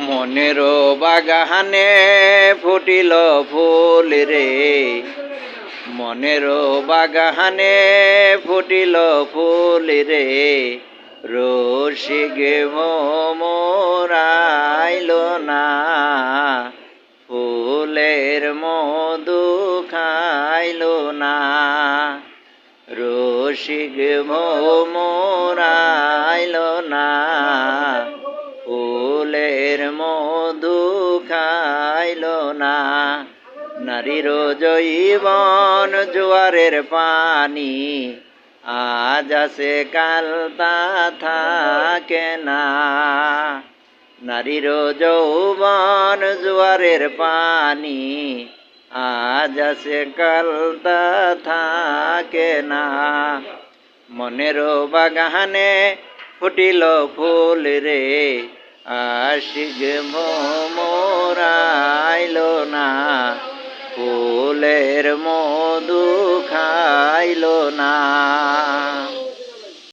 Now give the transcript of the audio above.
Monero বাগানে ফুটিল ফুল রে, Monero বাগানে ফুটিল ফুল রে, রসিক মোরাইল না, ফুলের মধু খাইল না, রসিক মোরাইল না, ফুলের মধু খাইল না। নারীর জৈবন জোয়ারের পানি, আজ আছে কাল তা থাকে না। নারীর যৌবন জোয়ারের পানি, আজ আছে কাল তা থাকে না। মনের বাগানে ফুটিল ফুল রে, আশিক মোরাইল না, ফুলের মধু খা